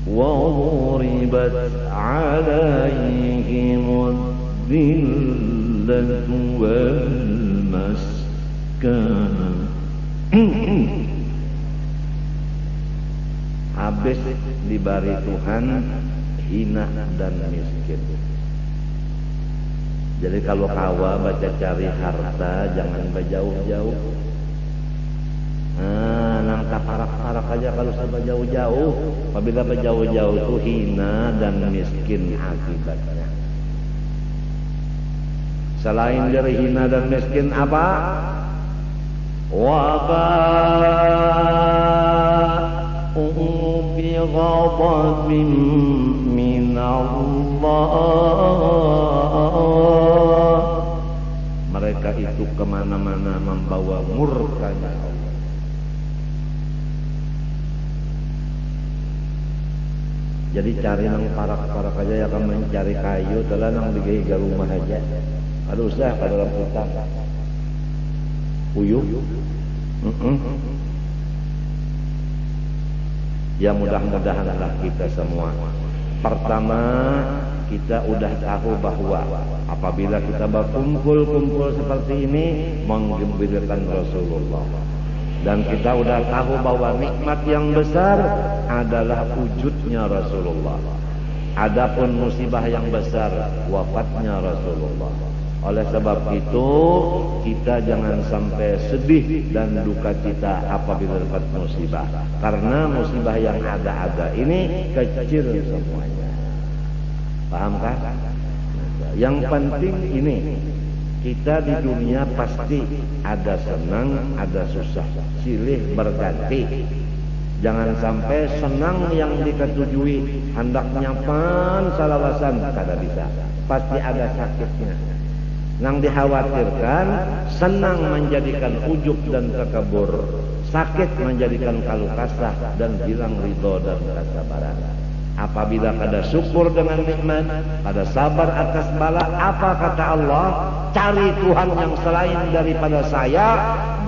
وضربت عليهم الذلة والمسكنة. Habis diberi Tuhan hina dan miskin. Jadi kalau kawa baca cari harta jangan berjauh-jauh. Nangka parak-parak aja kalau sampai jauh-jauh. Apabila berjauh-jauh itu hina dan miskin akibatnya. Selain dari hina dan miskin apa? Waba'u bi ghadabin min Allah. Mereka itu kemana-mana membawa murkanya Allah. Jadi cari nang parak-parak aja ya kan mencari kayu telah nang digawe rumah aja. Ada usaha pada dalam hutan. Uyuh. Ya mudah-mudahanlah kita semua. Pertama, kita udah tahu bahwa apabila kita berkumpul-kumpul seperti ini menggembirakan Rasulullah. Dan kita udah tahu bahwa nikmat yang besar adalah wujudnya Rasulullah. Adapun musibah yang besar wafatnya Rasulullah. Oleh sebab itu kita jangan sampai sedih dan duka cita apabila dapat musibah. Karena musibah yang ada-ada ini kecil semuanya. Paham kan? Yang penting ini, kita di dunia pasti ada senang, ada susah, silih berganti. Jangan sampai senang yang diketujui hendaknya pan salawasan kada bisa, pasti ada sakitnya. Yang dikhawatirkan senang menjadikan ujub dan takabur, sakit menjadikan kaluh kasah dan hilang ridho dan kesabaran. Apabila kada syukur dengan nikmat, kada sabar atas bala, apa kata Allah? Cari Tuhan yang selain daripada saya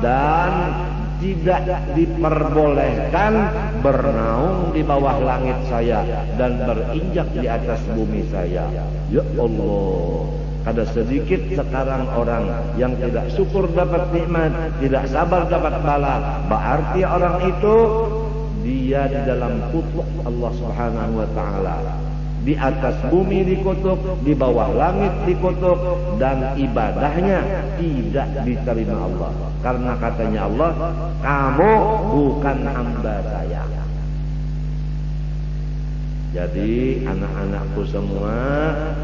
dan tidak diperbolehkan bernaung di bawah langit saya dan berinjak di atas bumi saya. Ya Allah, kada sedikit sekarang orang yang tidak syukur dapat nikmat, tidak sabar dapat bala. Berarti orang itu dia di dalam kutuk Allah Subhanahu wa taala. Di atas bumi dikutuk, di bawah langit dikutuk, dan ibadahnya tidak diterima Allah. Karena katanya Allah, kamu bukan hamba saya. Jadi anak-anakku semua,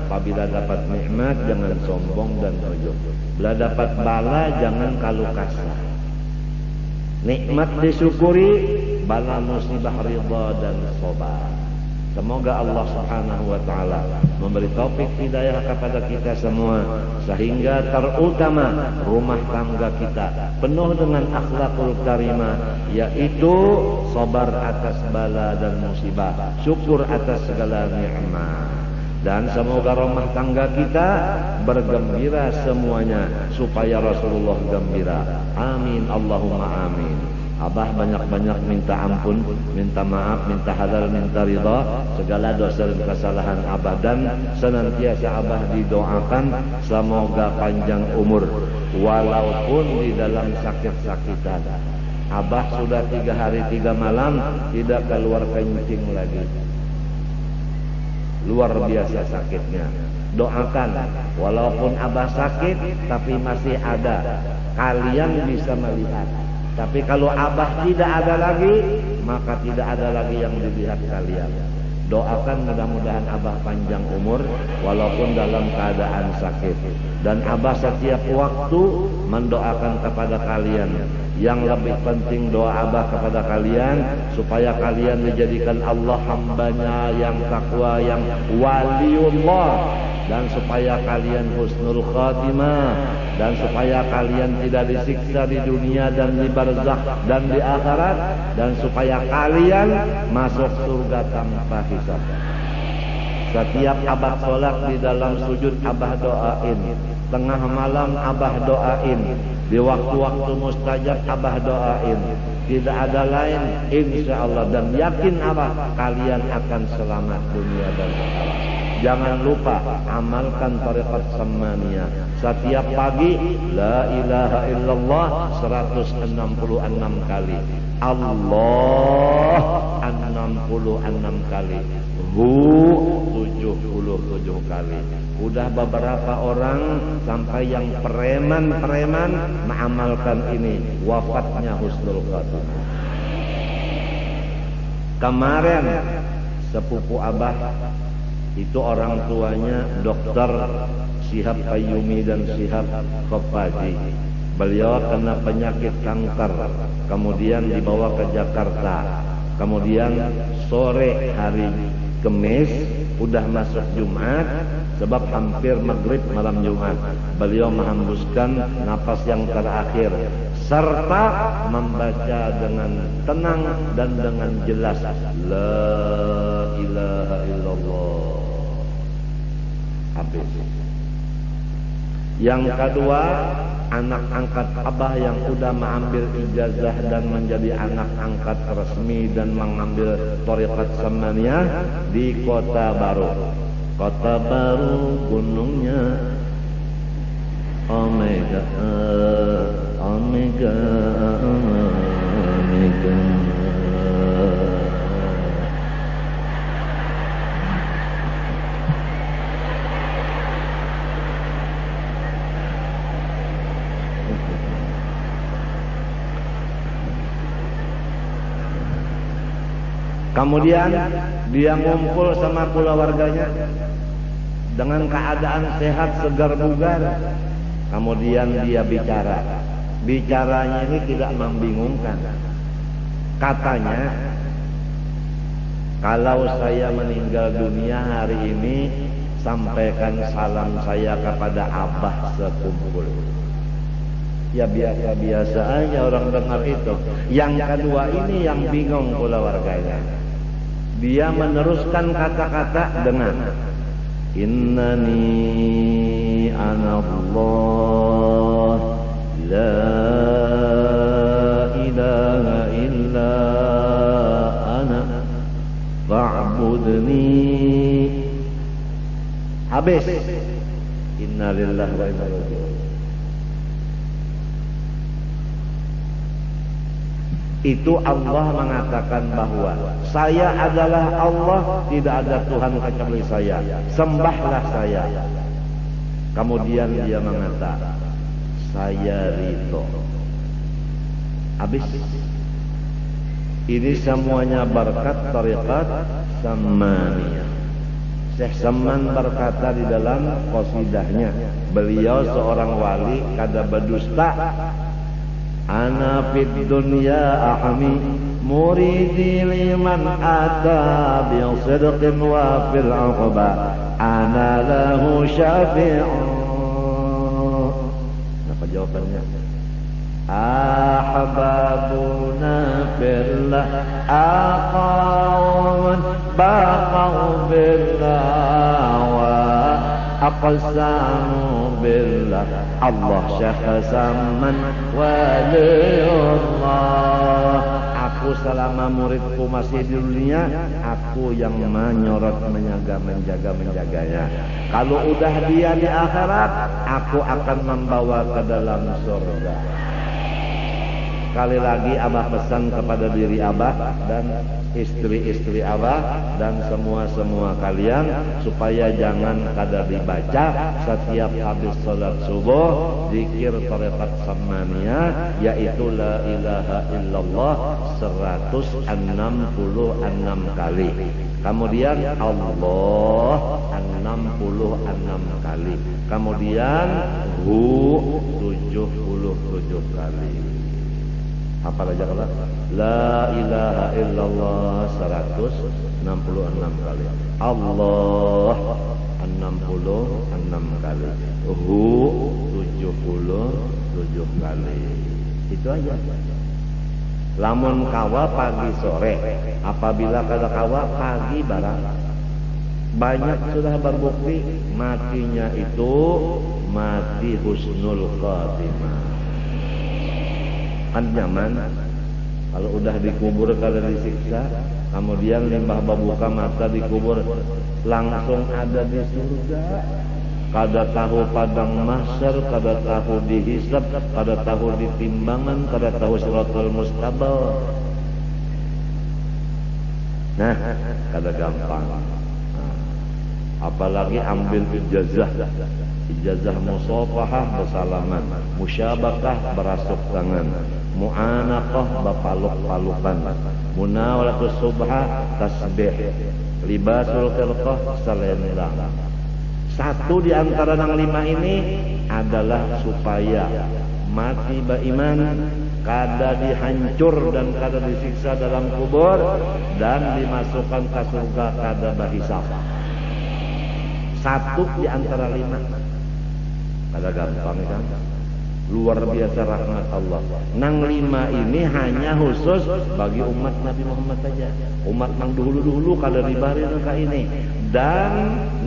apabila dapat nikmat jangan sombong dan ujub. Bila dapat bala jangan kaluh kasar. Nikmat disyukuri, bala musibah ridha dan sabar. Semoga Allah Subhanahu wa taala memberi taufik hidayah kepada kita semua sehingga terutama rumah tangga kita penuh dengan akhlakul karimah, yaitu sabar atas bala dan musibah, syukur atas segala nikmat. Dan semoga rumah tangga kita bergembira semuanya supaya Rasulullah gembira. Amin Allahumma amin. Abah banyak-banyak minta ampun, minta maaf, minta halal, minta ridha segala dosa dan kesalahan Abah, dan senantiasa Abah didoakan semoga panjang umur walaupun di dalam sakit-sakitan. Abah sudah 3 hari 3 malam tidak keluar kencing lagi. Luar biasa sakitnya. Doakan walaupun Abah sakit tapi masih ada, kalian bisa melihat. Tapi kalau Abah tidak ada lagi, maka tidak ada lagi yang dilihat kalian. Doakan mudah-mudahan Abah panjang umur walaupun dalam keadaan sakit. Dan Abah setiap waktu mendoakan kepada kalian. Yang lebih penting doa Abah kepada kalian supaya kalian dijadikan Allah hambanya yang takwa, yang waliullah, dan supaya kalian husnul khatimah, dan supaya kalian tidak disiksa di dunia dan di barzakh dan di akhirat, dan supaya kalian masuk surga tanpa hisab. Setiap Abah sholat di dalam sujud Abah doain, tengah malam Abah doain, di waktu-waktu mustajab Abah doain, tidak ada lain, insya Allah, dan yakin apa? Kalian akan selamat dunia dan akhirat. Jangan lupa amalkan tariqat Sammaniyah. Setiap pagi la ilaha illallah 166 kali. Allah 66 kali. Hu 77 kali. Udah beberapa orang sampai yang preman-preman mengamalkan ini, wafatnya husnul khatimah. Kemarin sepupu Abah itu orang tuanya Dokter Syihab Qayyumi dan Syihab Khofaji. Beliau kena penyakit kanker, kemudian dibawa ke Jakarta. Kemudian sore hari Kamis, udah masuk Jumat, sebab hampir maghrib malam Jumat, beliau menghembuskan napas yang terakhir serta membaca dengan tenang dan dengan jelas la ilaha illallah. Habis. Yang kedua, anak angkat Abah yang udah mengambil ijazah dan menjadi anak angkat resmi dan mengambil tariqat Sammaniyah di Kota Baru. Kota Baru gunungnya Omega, Omega, Omega. Kemudian dia ngumpul sama keluarganya dengan keadaan sehat, segar bugar. Kemudian dia bicara. Bicaranya ini tidak membingungkan. Katanya, kalau saya meninggal dunia hari ini, sampaikan salam saya kepada Abah sekumpul. Ya biasa-biasa aja orang dengar itu. Yang kedua ini yang bingung keluarganya. Dia meneruskan kata-kata dengan Innani anallah la ilaha illa ana fa'budni. Habis. Inna lillahi wa inna ilaihi raji'un. Itu Allah mengatakan bahwa saya adalah Allah, tidak ada Tuhan kecuali saya, sembahlah saya. Kemudian dia mengatakan saya ridho. Habis. Ini semuanya berkat tariqat Sammaniyah. Syekh Samman berkata di dalam qasidahnya, beliau seorang wali kada berdusta. Ana fid dunya ahmi muridi liman ata bi sidqin wa fil uqba ana lahu syafi'un. Apa jawabannya? Ahbabuna fillah aqawan baqaw billah wa aqsamu billah. Allah Syekh Samman waliullah. Aku selama muridku masih di dunia, aku yang menyorot, menjaga-menjaganya. Kalau udah dia di akhirat, aku akan membawa ke dalam surga. Sekali lagi Abah pesan kepada diri Abah dan istri-istri Abah dan semua kalian supaya jangan kada dibaca setiap habis salat subuh zikir tariqat Sammaniyah, yaitu la ilaha illallah 166 kali. Kemudian Allah 66 kali. Kemudian Hu 77 kali. Apa aja kalau la ilaha illallah 166 kali. Allah 66 kali. Hu 77 kali. Itu aja. Lamun kawa pagi sore, apabila kada kawa pagi barang. Banyak sudah berbukti matinya itu mati husnul khatimah. Kan nyaman. Kalau udah dikubur kada disiksa, kemudian limbah babuka mata dikubur, langsung ada di surga. Kada tahu padang mahsyar, kada tahu dihisab, kada tahu ditimbangan, kada tahu siratal mustaqim. Nah, kada gampang. Apalagi ambil ijazah musafahah bersalaman, musyabakah berasuk tangan, mu'anaqah bapaluk-palukan, munawalatus subha tasbih, libasul khilqah selendang. Satu di antara yang 5 ini adalah supaya mati beriman, kada dihancur dan kada disiksa dalam kubur, dan dimasukkan ke surga kada berhisab. Satu di antara 5. Kada gampang kan? Luar biasa rahmat Allah. Nang 5 ini hanya khusus bagi umat Nabi Muhammad saja. Umat nang dulu-dulu kada dibari mereka ini. Dan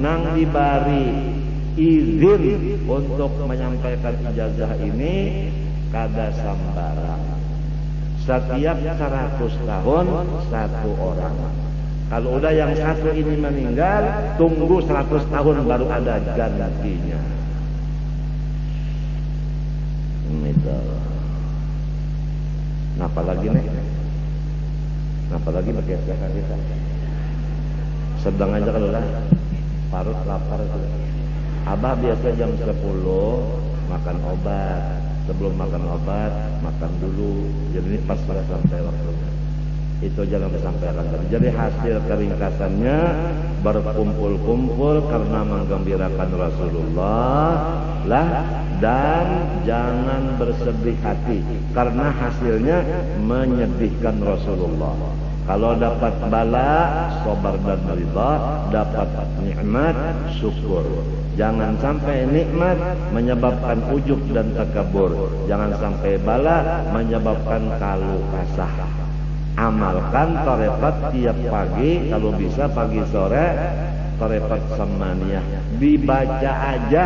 nang dibari izin untuk menyampaikan ijazah ini kada sambarang. Setiap 100 tahun 1 orang. Kalau udah yang 1 ini meninggal, tunggu 100 tahun baru ada gantinya. Napa lagi nih? Napa lagi pakai kita? Sedang aja kalau lah, parut lapar sudah. Abah biasa jam 10 makan obat. Sebelum makan obat, makan dulu. Jadi ini pas sudah sampai waktunya. Itu jangan disampaikan. Jadi hasil keringkasannya berkumpul-kumpul karena menggembirakan Rasulullah lah, dan jangan bersedih hati karena hasilnya menyedihkan Rasulullah. Kalau dapat bala, sabar dan ridha, dapat nikmat, syukur. Jangan sampai nikmat menyebabkan ujub dan takabur. Jangan sampai bala menyebabkan kaluh kasah. Amalkan tarekat tiap pagi, kalau bisa pagi sore, tarekat samaniyah. Dibaca aja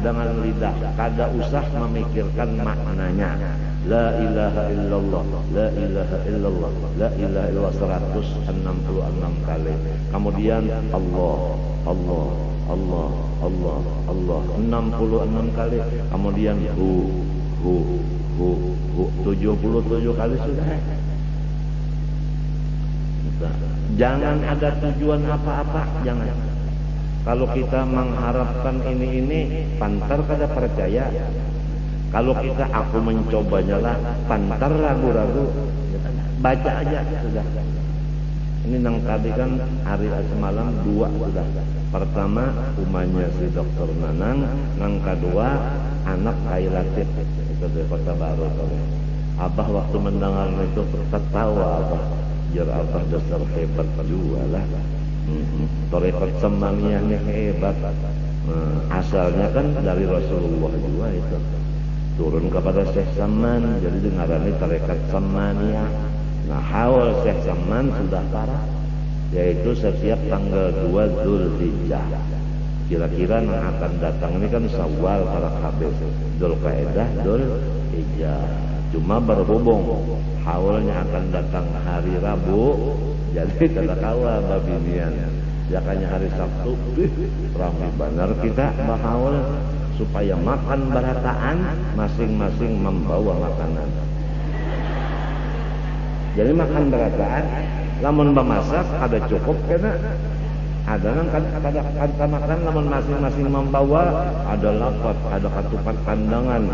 dengan lidah, kada usah memikirkan maknanya. La ilaha illallah, la ilaha illallah, la ilaha illallah 166 kali. Kemudian Allah, Allah, Allah, Allah, Allah 66 kali. Kemudian hu 77 kali sudah. Jangan ada tujuan apa-apa, jangan. Kalau kita mengharapkan ini pantar kada percaya. Kalau kita aku mencobanya lah, pantar ragu-ragu. Baca aja sudah. Ini nang tadi kan hari semalam 2 sudah. Pertama umahnya si Dokter Nanang, nang kedua anak Kailatif itu dari Kota Baru. Abah waktu mendengar itu tertawa Abah. Jar Abah dasar hebat juga lah. Tarekat Samaniyahnya hebat. Asalnya kan dari Rasulullah juga itu. Turun kepada Syekh Saman, jadi dengarannya tarekat Samaniyah. Nah, haul Syekh Saman sudah parah, yaitu setiap tanggal 2 Zulhijjah. Kira-kira yang akan datang ini kan Syawal para habis, Dzulqa'dah, Dzulhijjah. Cuma berhubung haulnya akan datang hari Rabu, jadi kada kawa babinian. Jakanya hari Sabtu, ramai benar kita bahaul supaya makan berataan, masing-masing membawa makanan. Jadi makan berataan, lamun bemasak ada cukup kena. Ada nang kada makan, lamun masing-masing membawa, ada lapat, ada katupat kandangan.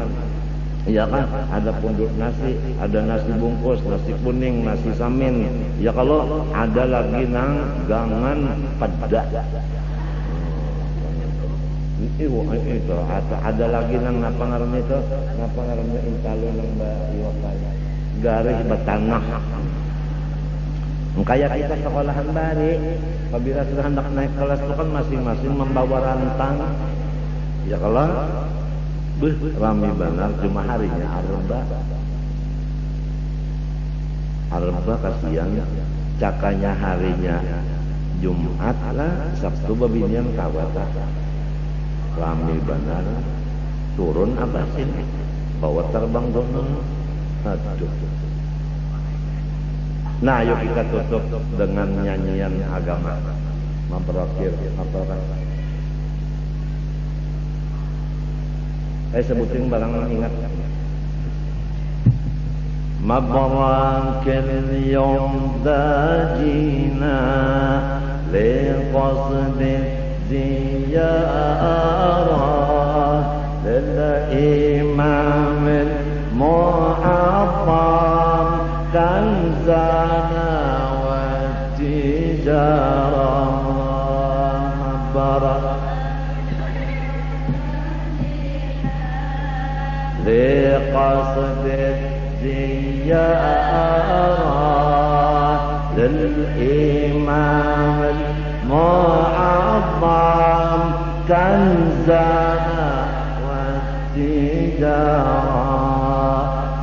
Ya kan, ada punduk nasi, ada nasi bungkus, nasi kuning, nasi samin. Ya kalau ada lagi nang gangan peda. Itu ada lagi nang napa ngarannya itu? Napa ngarannya intalun nang iwakanya? Garis betanah. Kayak kita sekolahan bari, apabila sudah hendak naik kelas itu kan masing-masing membawa rantang. Ya kalau rami benar, cuma harinya Arba kasihan, cakanya harinya Jumat lah, Sabtu babinian kawata. Rami benar, turun apa sini, bawa terbang dono. Aduh, Nah, yuk kita tutup dengan nyanyian agama. Memperakir, sebutin barang ingat. Mabrakal yawm dajina liqasd ziyarah lil imam al-mu'azzam kanzana wa tijarah لقصد الزيارة للإمام المعظم كنزنا والتجارة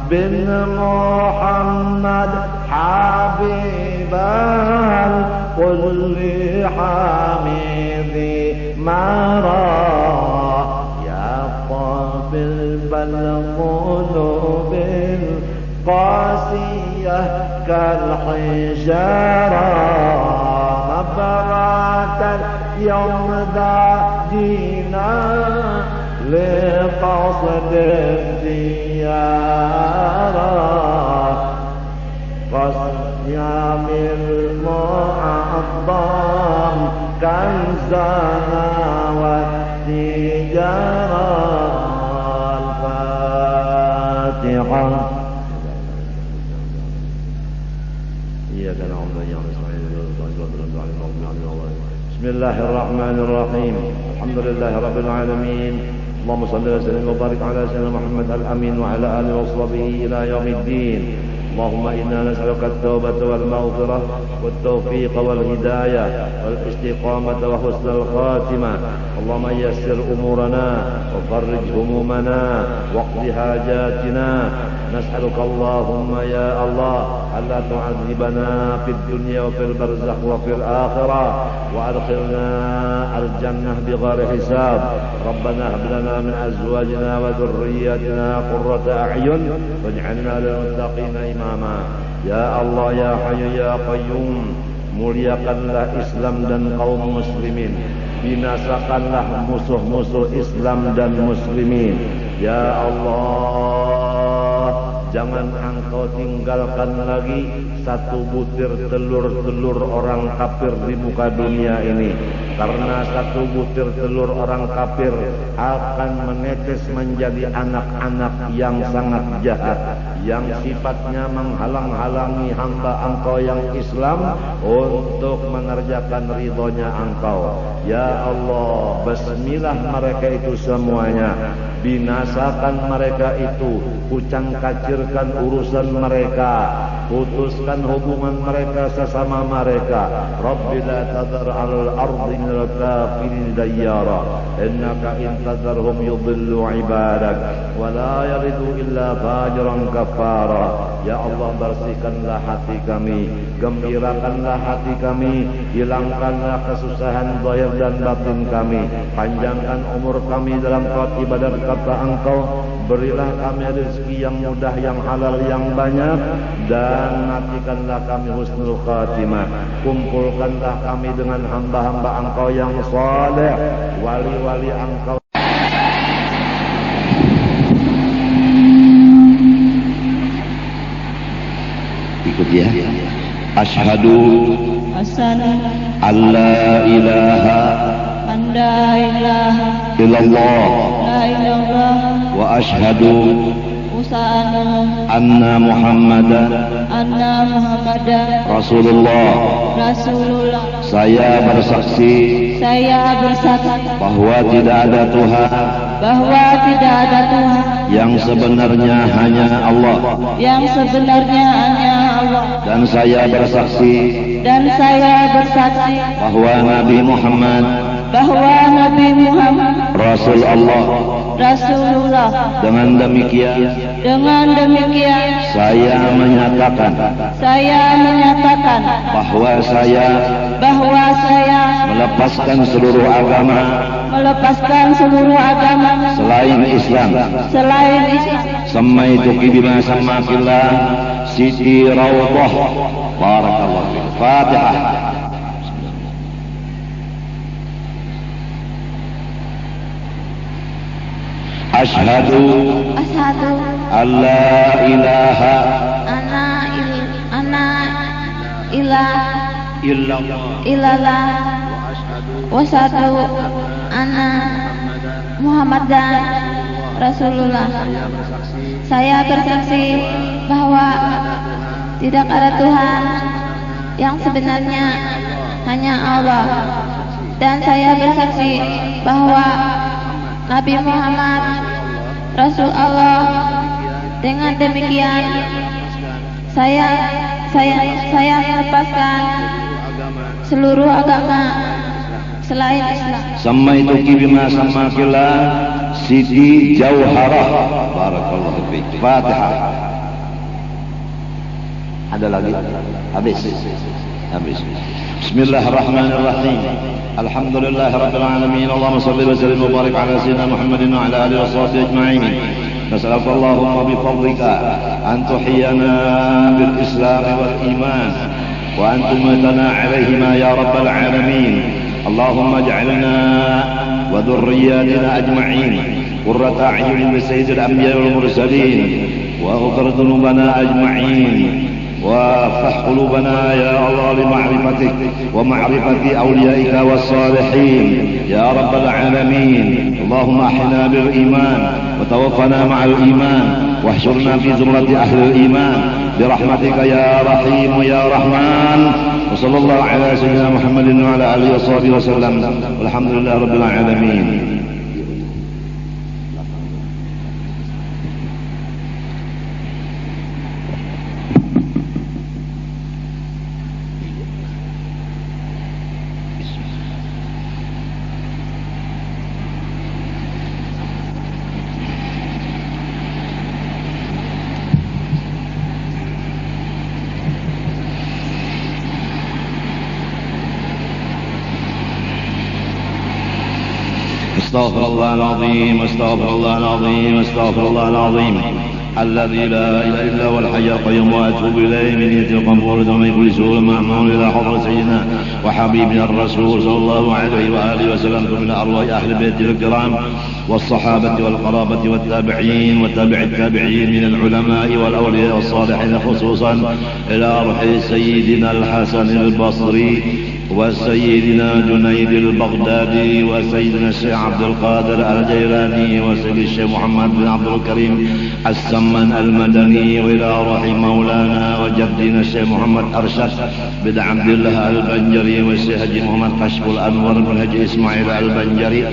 بن محمد حبيب الكل حميدي مرا القلوب القاسية كالحجارة مبرات اليوم داجينا لقصد الزيارة قصد يوم المعظم كنزنا والتجارة بسم الله الرحمن الرحيم الحمد لله رب العالمين اللهم صل وسلم وبارك على سيدنا محمد الأمين وعلى آله وصحبه إلى يوم الدين اللهم إنا نسألك التوبة والمغفرة والتوفيق والهداية والاستقامة وحسن الخاتمة اللهم يسر أمورنا وفرج همومنا واقض حاجاتنا نسألك اللهم يا الله ألا تعذبنا في الدنيا وفي البرزخ وفي الآخرة وأدخلنا الجنة بغير حساب ربنا هب لنا من أزواجنا وذرياتنا قرة أعين واجعلنا للمتقين إماما يا الله يا حي يا قيوم muliakanlah Islam dan kaum muslimin, binasakanlah musuh-musuh Islam dan muslimin. Ya Allah, jangan engkau tinggalkan lagi satu butir telur-telur orang kafir di muka dunia ini. Karena satu butir telur orang kafir akan menetes menjadi anak-anak yang sangat jahat, yang sifatnya menghalang-halangi hamba engkau yang Islam untuk mengerjakan ridhonya engkau. Ya Allah, bismillah mereka itu semuanya, binasakan mereka itu, kucang-kacirkan urusan mereka, putuskan hubungan mereka sesama mereka. Rabbi la tadhar 'alal ardi minal kafirin dayyara innaka in tadharhum yudhillu 'ibadak wa la yalidu illa fajiran kafara. Ya Allah, bersihkanlah hati kami, gembirakanlah hati kami, hilangkanlah kesusahan zahir dan batin kami, panjangkan umur kami dalam taat ibadah kata engkau, berilah kami rezeki yang mudah, yang halal, yang banyak, dan matikanlah kami husnul khatimah. Kumpulkanlah kami dengan hamba-hamba engkau yang saleh, wali-wali engkau. Ikut ya. Asyhadu alla ilaha illallah wa asyhadu anna Muhammadan Rasulullah. Saya bersaksi bahwa tidak ada Tuhan yang sebenarnya hanya Allah. Dan saya bersaksi bahwa Nabi Muhammad Rasulullah. Dengan demikian saya menyatakan bahwa saya melepaskan seluruh agama selain Islam. Samaituki bima samakillah, Siti Rawdah. Barakallahu fiik. Fatihah. Ashhadu an la ilaha illallah wa asyhadu anna Muhammadan Rasulullah. Saya bersaksi bahwa tidak ada Tuhan yang sebenarnya, hanya Allah. Dan saya bersaksi bahwa Nabi Muhammad Rasul Allah. Dengan demikian saya melepaskan seluruh agama selain Islam. Sammaituki bima sammakillah Siti Jauharah. Barakallahu fiik. Fatihah. Ada lagi? Habis. Bismillahirrahmanirrahim. Alhamdulillah rabbil alamin. Allahumma shalli wa sallim wa barik ala sayyidina Muhammadin wa ala alihi wa sahbihi ajma'in. Nas'aluka Allahumma bi fadlika an tuhyiyana bil Islam wal iman wa an tumitana 'alayhima ya rabbal alamin. Allahumma ij'alna wa dhurriyyatina ajma'in qurrata a'yunin li sayyidil anbiya'i wal mursalin wa ighfir dhunubana ajma'in وافتح قلوبنا يا الله لمعرفتك ومعرفة أوليائك والصالحين يا رب العالمين. اللهم أحينا بالإيمان وتوفنا مع الإيمان واحشرنا في زمرة أهل الإيمان برحمتك يا رحيم يا رحمن. وصلى الله على سيدنا محمد وعلى آله وصحبه وسلم والحمد لله رب العالمين. استغفر الله العظيم استغفر الله العظيم استغفر الله العظيم الذي لا اله الا هو الحي القيوم واتوب اليه من يد القبور ومن كل سوء مامون الى حضره سيدنا وحبيبنا الرسول صلى الله عليه واله وسلم من ارواح اهل بيته الكرام والصحابه والقرابه والتابعين وتابع التابعين من العلماء والاولياء والصالحين خصوصا الى روح سيدنا الحسن البصري وسيدنا جنيد البغدادي وسيدنا الشيخ عبد القادر الجيلاني وسيد الشيخ محمد بن عبد الكريم السمن المدني وإلى روح مولانا وجدنا الشيخ محمد أرشد بن عبد الله البنجري والشيخ محمد كشف الأنور بن هجي إسماعيل البنجري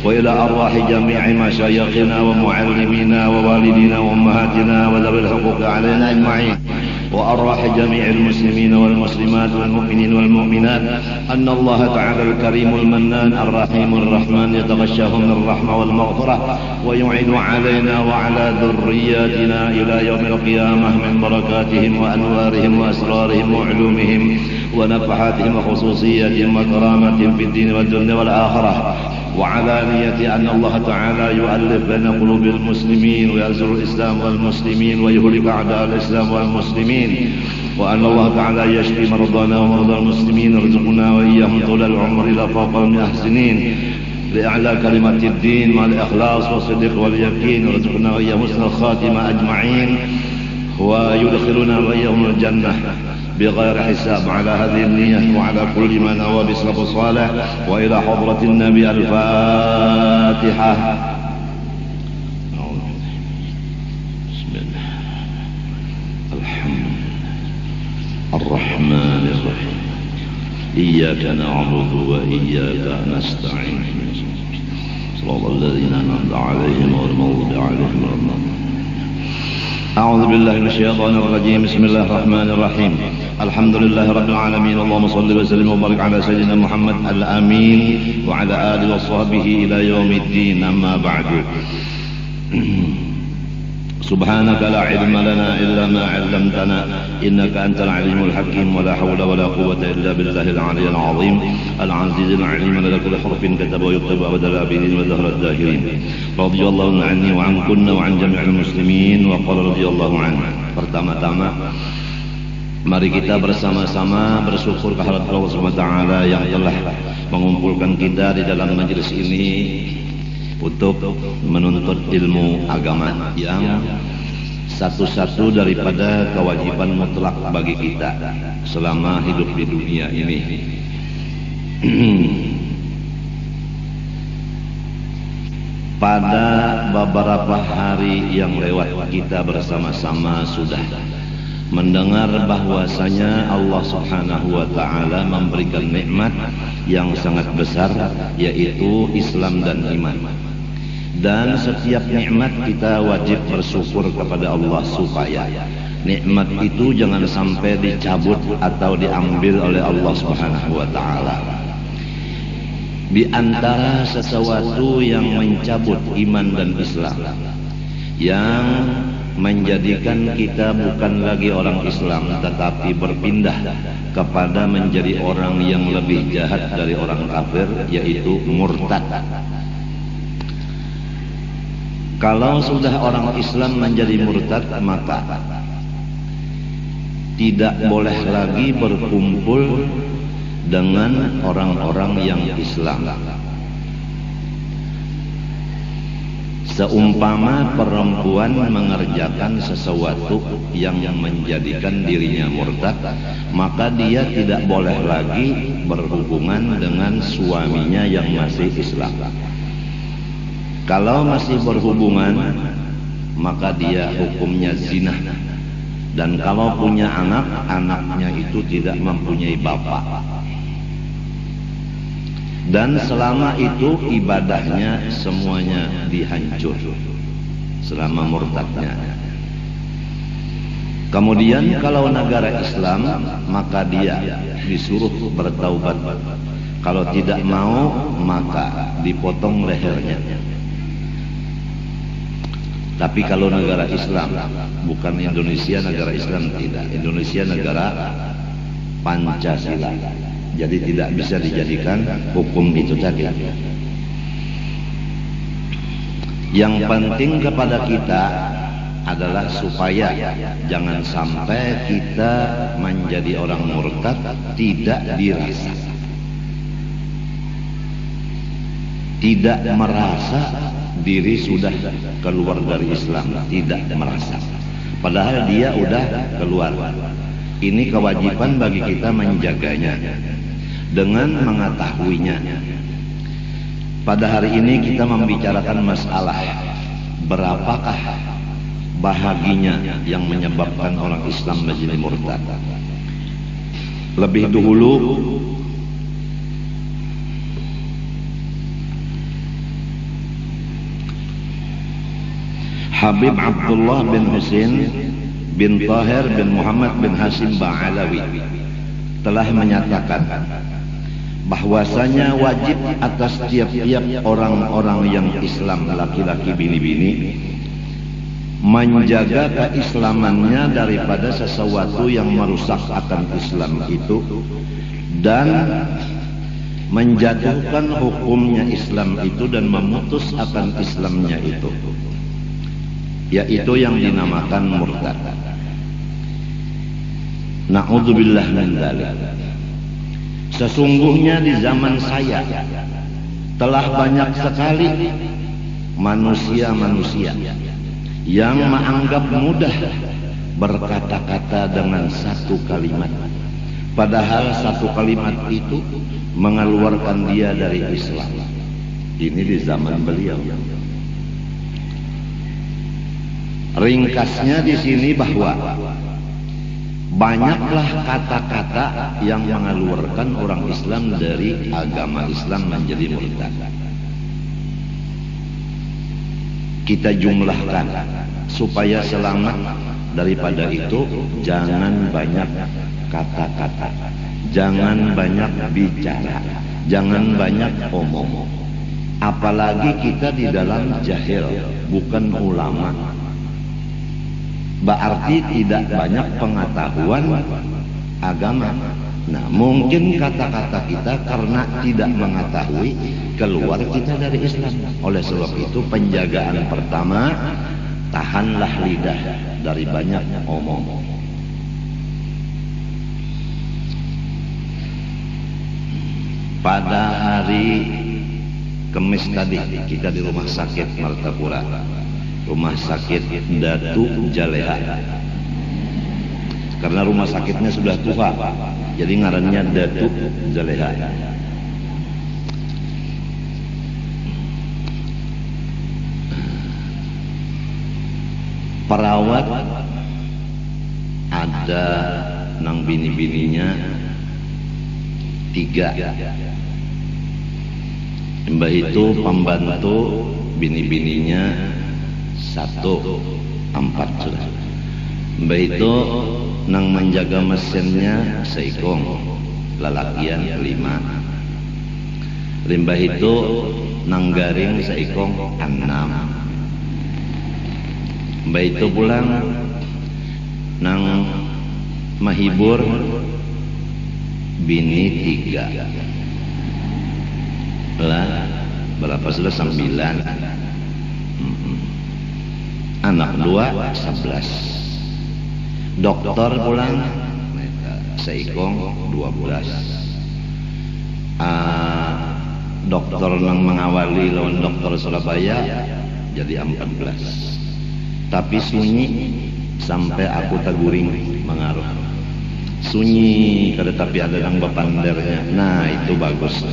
وإلى أرواح جميع مشايخنا ومعلمينا ووالدينا وأمهاتنا وذوي الحقوق علينا أجمعين وأرواح جميع المسلمين والمسلمات والمؤمنين والمؤمنات أن الله تعالى الكريم المنان الرحيم الرحمن يتغشاهم بالرحمة والمغفرة ويعين علينا وعلى ذرياتنا إلى يوم القيامة من بركاتهم وأنوارهم وأسرارهم وعلومهم ونفحاتهم وخصوصياتهم وكراماتهم في الدين والدنيا والآخرة وعلى نية أن الله تعالى يؤلف بين قلوب المسلمين وينصر الإسلام والمسلمين ويهلك أعداء الإسلام والمسلمين وأن الله تعالى يشفي مرضانا ومرضى المسلمين ويرزقنا وإياهم طول العمر إلى فوق المحسنين لأعلى كلمة الدين مع الإخلاص والصدق واليقين ويرزقنا وإياهم حسن الخاتمة أجمعين ويدخلنا وإياهم الجنة بغير حساب على هذه النية وعلى كل ما نوى بسلف صالح وإلى حضرة النبي الفاتحة. بسم الله الحمد الرحمن الرحيم إياك نعبد وإياك نستعين صراط الذين أنعمت عليهم غير المغضوب عليهم ولا الضالين. أعوذ بالله من الشيطان الرجيم. بسم الله الرحمن الرحيم. الحمد لله رب العالمين. اللهم صل وسلم وبارك على سيدنا محمد الأمين وعلى آله وصحبه إلى يوم الدين. أما بعد سبحانك لا علم لنا إلا ما علمتنا إنك أنت العليم الحكيم ولا حول ولا قوة إلا بالله العلي العظيم العزيز العليم لك كل حرف كتب ويكتب أبد الآبدين وزهر الداهرين. رضي الله عني وعنكن وعن جميع المسلمين وقال رضي الله عنه. Pertama-tama Mari kita bersama-sama bersyukur kehadirat Allah Subhanahu wa taala yang telah mengumpulkan kita di dalam majelis ini untuk menuntut ilmu agama yang satu-satu daripada kewajiban mutlak bagi kita selama hidup di dunia ini. Pada beberapa hari yang lewat kita bersama-sama sudah mendengar bahwasanya Allah Subhanahu wa taala memberikan nikmat yang sangat besar, yaitu Islam dan iman. Dan setiap nikmat kita wajib bersyukur kepada Allah supaya nikmat itu jangan sampai dicabut atau diambil oleh Allah Subhanahu wa taala. Di antara sesuatu yang mencabut iman dan Islam, yang menjadikan kita bukan lagi orang Islam tetapi berpindah kepada menjadi orang yang lebih jahat dari orang kafir, yaitu murtad. Kalau sudah orang Islam menjadi murtad, maka tidak boleh lagi berkumpul dengan orang-orang yang Islam. Seumpama perempuan mengerjakan sesuatu yang menjadikan dirinya murtad, maka dia tidak boleh lagi berhubungan dengan suaminya yang masih Islam. Kalau masih berhubungan, maka dia hukumnya zina. Dan kalau punya anak, anaknya itu tidak mempunyai bapak. Dan selama itu ibadahnya semuanya dihancur selama murtadnya. Kemudian kalau negara Islam, maka dia disuruh bertaubat. Kalau tidak mau, maka dipotong lehernya. Tapi kalau negara Islam, bukan Indonesia negara Islam, tidak. Indonesia negara Pancasila. Jadi tidak bisa dijadikan hukum itu tadi. Yang penting kepada kita adalah supaya jangan sampai kita menjadi orang murtad tidak dirasa, tidak merasa diri sudah keluar dari Islam, tidak merasa. Padahal dia udah keluar. Ini kewajiban bagi kita menjaganya dengan mengetahuinya. Pada hari ini kita membicarakan masalah berapakah bahaginya yang menyebabkan orang Islam menjadi murtad. Lebih dahulu Habib Abdullah bin Husain bin Tahir bin Muhammad bin Hasim Ba'alawi telah menyatakan bahwasanya wajib atas tiap-tiap orang-orang yang Islam, laki-laki bini-bini, menjaga keislamannya daripada sesuatu yang merusak akan Islam itu dan menjatuhkan hukumnya Islam itu dan memutus akan Islamnya itu, yaitu yang dinamakan murtad. Na'udzubillah min dzalik. Sesungguhnya di zaman saya telah banyak sekali manusia-manusia yang menganggap mudah berkata-kata dengan satu kalimat, padahal satu kalimat itu mengeluarkan dia dari Islam. Ini di zaman beliau. Ringkasnya di sini bahwa banyaklah kata-kata yang mengeluarkan orang Islam dari agama Islam menjadi murtad. Kita jumlahkan supaya selamat daripada itu. Jangan banyak kata-kata, jangan banyak bicara, jangan banyak omong. Apalagi kita di dalam jahil, bukan ulama. Berarti tidak banyak pengetahuan agama. Nah, mungkin kata-kata kita karena tidak mengetahui keluar kita dari Islam. Oleh sebab itu penjagaan pertama, tahanlah lidah dari banyak omong. pada hari Kamis tadi kita di rumah sakit Martapura, rumah sakit Datu Jaleha. Karena rumah sakitnya sudah tua, jadi ngarannya Datu Jaleha. Perawat ada nang bini-bininya 3. Mbah itu pembantu bini-bininya 1, 4 sudah. Mbah itu nang menjaga mesinnya seikong, lalakian 5. Mbah itu nang garing seikong 6. Mbah itu pulang nang mahibur bini 3. Lah berapa sudah 9. Anak 2 11. Dokter pulang seikong 12. Dokter yang mengawali lawan dokter Surabaya jadi 14. Tapi sunyi sampai aku taguring mengaruh. Sunyi kada tapi ada yang bapandernya. Nah itu bagus.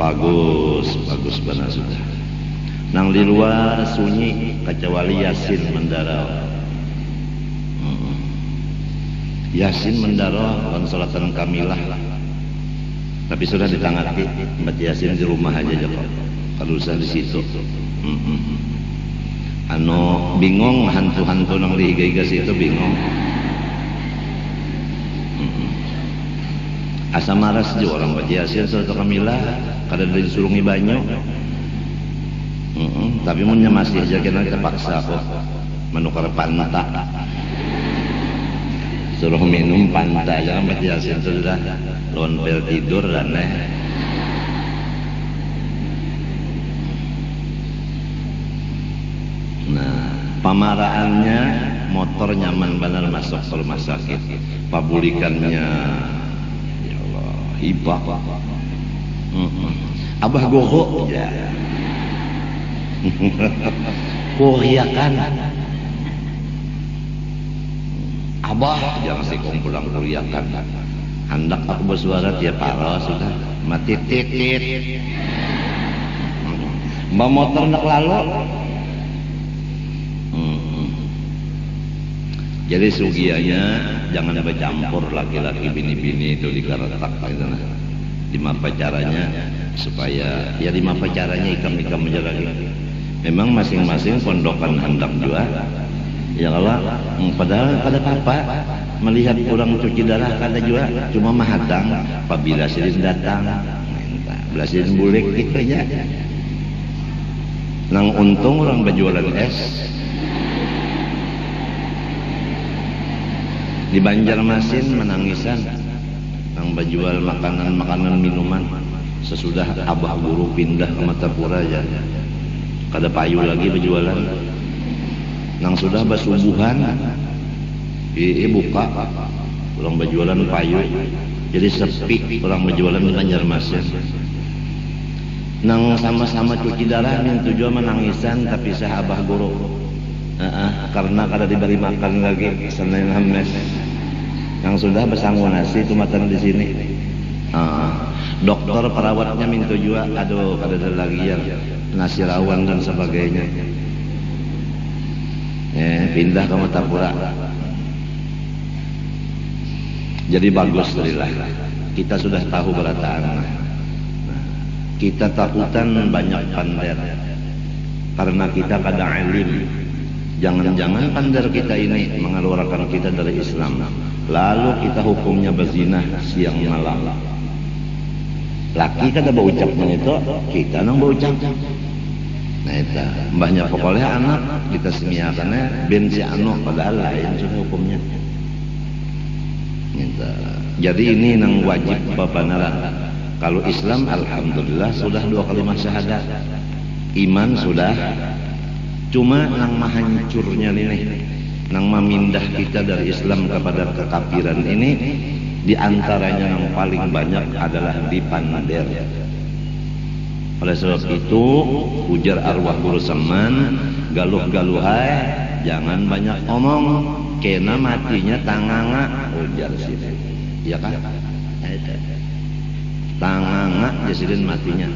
Bagus benar sudah. Nang di luar sunyi kecuali Yasin mendarau. Yasin mendarau dan salatan kamilah. Tapi sudah ditangati baca Yasin di rumah aja kok. Kalau usah di situ. Bingung hantu-hantu nang dihiga-higa situ bingung. Asa maras juga orang baca Yasin salatan kamilah. Kada disulungi banyu. Tapi munnya masih aja kena terpaksa kok menukar panta. Suruh minum panta jangan baca Yasin sudah lawan pel tidur dan Nah, pamaraannya motor nyaman benar masuk ke rumah sakit. Pabulikannya ya Allah, hibah. Abah goho ya. Kuriakan. Abah jangan sikong pulang kuriakan. Hendak aku bersuara tiap para sudah mati titit. Mbak motor nak lalu. Jadi sugianya jangan bercampur laki-laki bini-bini itu dikaratak gitu. Dimapa caranya supaya ya dimapa caranya ikam-ikam menjalani. Memang masing-masing pondokan hendak juga. Ya Allah, padahal pada papa melihat orang cuci darah kada juga cuma mahadang apabila silin datang. Belasin bulik gitu aja. Nang untung orang berjualan es. Di Banjarmasin menangisan nang berjual makanan minuman sesudah abah guru pindah ke Martapura aja kada payu lagi berjualan nang sudah basubuhan buka orang berjualan payu jadi sepi orang berjualan di Banjarmasin nang sama-sama cuci darah yang tujuan menangisan tapi saya abah guru karena kada diberi makan lagi Senin Hamis yang sudah bersanggup nasi itu matan di sini. Dokter perawatnya minta juga, aduh kada ada lagi yang nasi rawan dan sebagainya. Pindah ke Martapura. Jadi bagus lah. Kita sudah tahu berataan. Kita takutan banyak pandai karena kita kada alim. Jangan-jangan pandai kita ini mengeluarkan kita dari Islam. Lalu kita hukumnya berzina siang malam. Laki kada berucapnya itu, kita nang berucap. Nah itu, mbahnya pokoknya anak kita semiakannya ben si anu padahal lain sudah hukumnya. Gitu. Jadi ini nang wajib bebenaran. Kalau Islam alhamdulillah sudah 2 kalimat syahadat. Iman sudah. Cuma nang mahancurnya ini, nang memindah kita dari Islam kepada kekafiran ini Di antaranya yang paling banyak adalah di Pander. Oleh sebab itu, ujar arwah guru Seman, galuh-galuhai, jangan banyak omong, kena matinya tanganga, ujar sini. Iya kan? Tanganga jasidin matinya.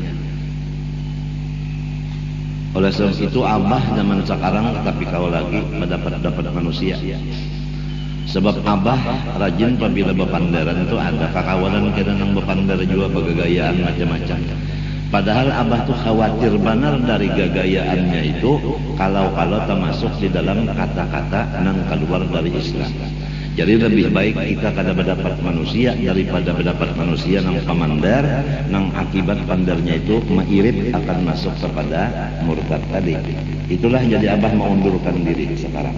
Oleh sebab itu abah zaman sekarang tapi kau lagi dapat manusia. Sebab abah rajin apabila bepanderan itu ada kakawanan kira nang bepander juga begagayaan macam-macam. Padahal abah tuh khawatir benar dari gagayaannya itu kalau termasuk di dalam kata-kata nang keluar dari Islam. Jadi lebih baik kita kada mendapat manusia daripada mendapat manusia nang pamandar, nang akibat pandarnya itu mairit akan masuk kepada murtad tadi. Itulah jadi abah mengundurkan diri sekarang.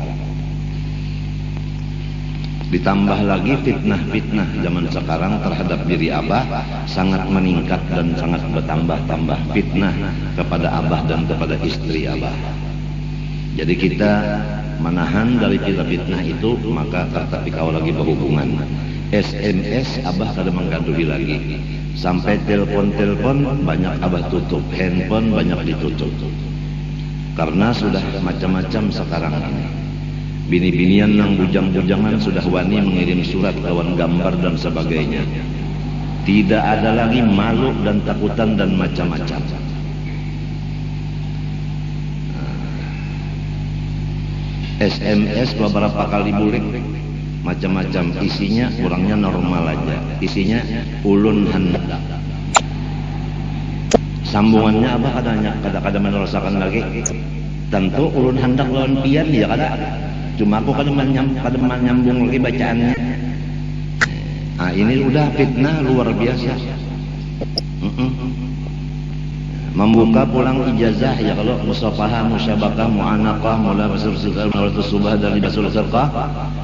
Ditambah lagi fitnah-fitnah zaman sekarang terhadap diri abah sangat meningkat dan sangat bertambah-tambah fitnah kepada abah dan kepada istri abah. Jadi kita menahan dari fitnah itu, maka tetapi kau lagi berhubungan. SMS abah kada menggaduhi lagi. Sampai telepon banyak abah tutup, handphone banyak ditutup. Karena sudah macam-macam sekarang ini. Bini-binian yang bujang-bujangan sudah wani mengirim surat lawan gambar dan sebagainya. Tidak ada lagi malu dan takutan dan macam-macam. SMS beberapa kali bulik, macam-macam isinya, orangnya normal aja. Isinya ulun hendak. Sambungannya apa kadang-kadang menerusakan lagi. Tentu ulun hendak lawan pian ya kada. Cuma aku kadang menyambung lagi bacaannya. Nah, ini udah fitnah luar biasa. Membuka pulang ijazah ya kalau musafahah, musyabakah, mu'anaqah, mula basul sikar, mula subah dan basul sirqah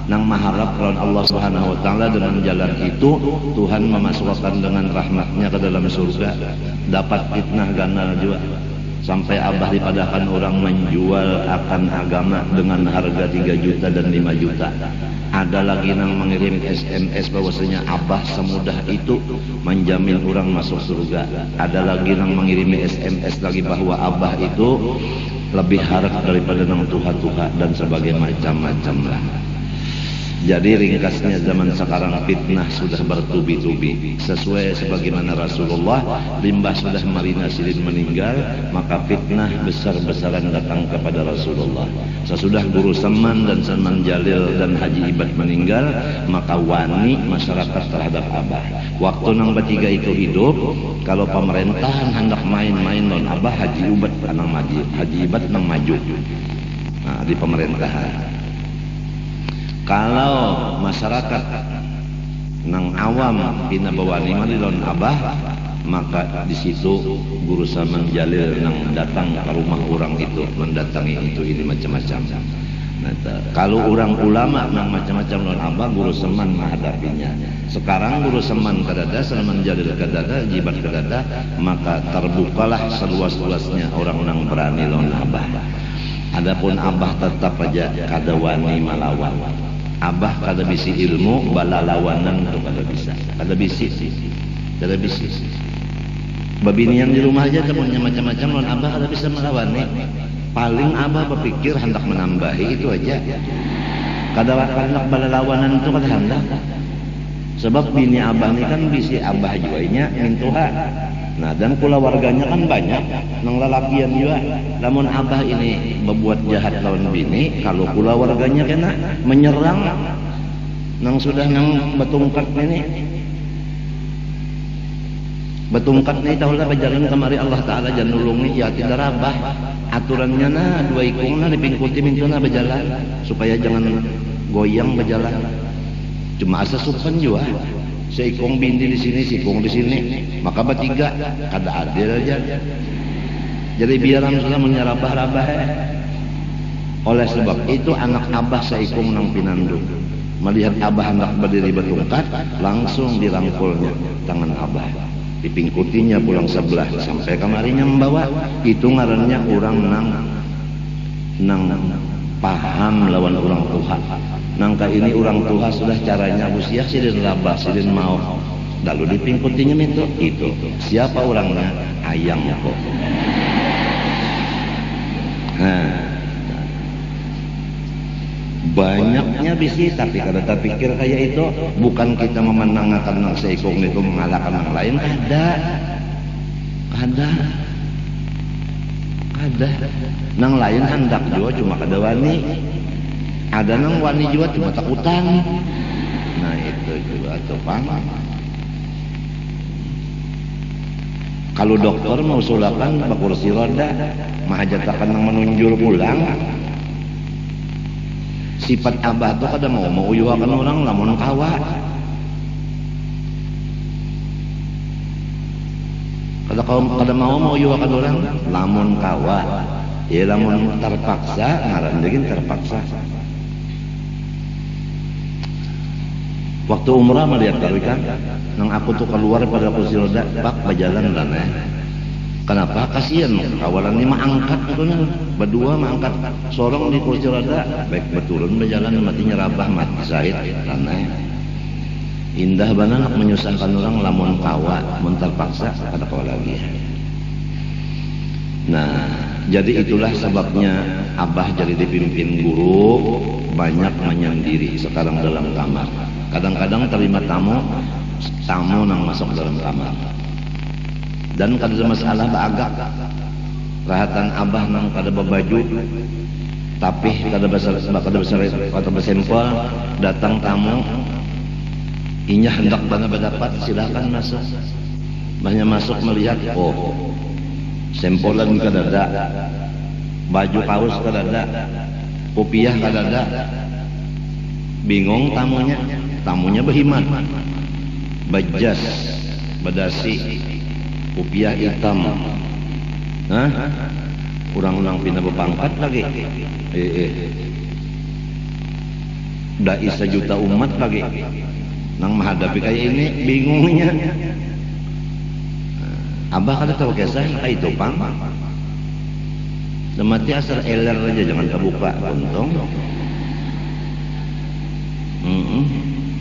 nang maharap lawan Allah Subhanahu wa taala dengan jalan itu Tuhan memasukkan dengan rahmatnya ke dalam surga. Dapat fitnah ganal juga. Sampai abah dipadahkan orang menjual akan agama dengan harga 3 juta dan 5 juta. Ada lagi yang mengirim SMS bahwasanya abah semudah itu menjamin orang masuk surga. Ada lagi yang mengirim SMS lagi bahwa abah itu lebih harap daripada nang tuha-tuha dan sebagainya macam-macam lah. Jadi ringkasnya zaman sekarang fitnah sudah bertubi-tubi. Sesuai sebagaimana Rasulullah, limbah sudah marina silin meninggal, maka fitnah besar-besaran datang kepada Rasulullah. Sesudah Guru Seman dan Seman Jalil dan Haji Ibad meninggal, maka wani masyarakat terhadap abah. Waktu nang bertiga itu hidup, kalau pemerintahan hendak main-main non abah, Haji Ibad nang maju, Haji Ibad nang maju. Nah, di pemerintahan. Kalau masyarakat nang awam pina bawani malilon abah, maka di situ Guru Saman Jalil nang datang ke rumah orang itu mendatangi itu ini macam-macam. Nah, kalau orang ulama nang macam-macam lon abah, Guru Saman menghadapinya. Sekarang Guru Saman kadada, Saman Jalil kadada, Jibat kadada, maka terbukalah seluas-luasnya orang nang berani lon abah. Adapun abah tetap aja kada wani malawan. Abah kada bisi ilmu, balalawanan tu kada bisa. Kada bisi. Babinian di rumah aja temunya macam-macam lawan abah kada bisa melawan nih. Paling abah berpikir hendak menambahi itu aja. Kada hendak balalawanan itu kada hendak. Sebab bini abah ni kan bisi abah juainya mintuha. Nah, dan pula warganya kan banyak nang lalakian juga. Namun abah ini berbuat jahat lawan bini, kalau pula warganya kena menyerang nang sudah nang betungkat ini. Betungkat ni tahulah berjalan kemari Allah Taala jangan nulungi ya tidak rabah. Aturannya na dua ikung na dipingkuti mintuna berjalan supaya jangan goyang berjalan. Cuma asa supan juga. Seikung bindi di sini, sikung di sini, maka bertiga kada adil aja. Jadi biar sudah menyerabah-rabah. Oleh sebab itu anak abah seikung nang pinandung melihat abah hendak berdiri bertungkat, langsung dirangkulnya tangan abah, dipingkutinya pulang sebelah sampai kamarinya membawa. Itu ngarannya orang nang paham lawan orang Tuhan. Nangka ini orang tua sudah caranya usia silin labah silin mau lalu dipingkutinya itu siapa orangnya ayam kok. Nah, banyaknya bisi tapi kada terpikir kayak itu bukan kita memenangkan nang seikung itu mengalahkan yang lain kada nang lain hendak juga cuma kada wani ada nang wani juga cuma takutan. Nah itu juga tuh pang. Kalau dokter mau sulakan ke kursi roda mahajatakan nang menunjul pulang. Sifat abah tuh kada mau uyuhakan orang lamun kawa. Kada mau uyuhakan orang lamun kawa. Ya lamun terpaksa ngaran daging terpaksa. Waktu umrah melihat kali kan, nang aku tuh keluar pada kursi roda, pak berjalan lah nih. Kenapa? Kasihan kawalan ini angkat itu nih, berdua angkat sorong di kursi roda, baik berturun berjalan mati nyerabah mati sahid nih. Indah banget menyusahkan orang lamun kawa, mun terpaksa kada kawa lagi. Nah, jadi itulah sebabnya abah jadi dipimpin guru banyak menyendiri sekarang dalam kamar. Kadang-kadang terima tamu nang masuk dalam kamar. Dan kada ada masalah baagak. Rahatan abah nang kada babaju tapi kada besar kada besempol datang tamu inya hendak bana berdapat silakan masuk. Banyak masuk melihat sempolan kada ada. Baju kaos kada ada. Kopiah kada ada. Bingung tamunya berhimat bajas badasi kopiah hitam kurang-kurang pindah berpangkat lagi dai sejuta umat lagi nang menghadapi kayak ini bingungnya abah kada tahu kisah kayak itu pang demati asal eler aja jangan kebuka untung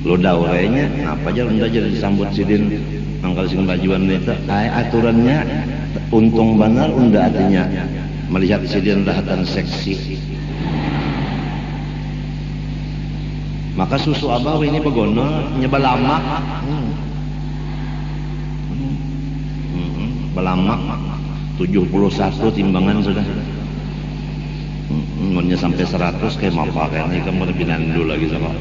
lo daurenya apa aja unda jadi disambut sidin mangkal sing bajuan itu aturannya untung benar unda artinya melihat sidin lahatan seksi maka susu abah ini begono nyebalamak balamak 71 timbangan sudah umurnya sampai 100 kayak apa kayaknya kamu lebih dulu lagi sama.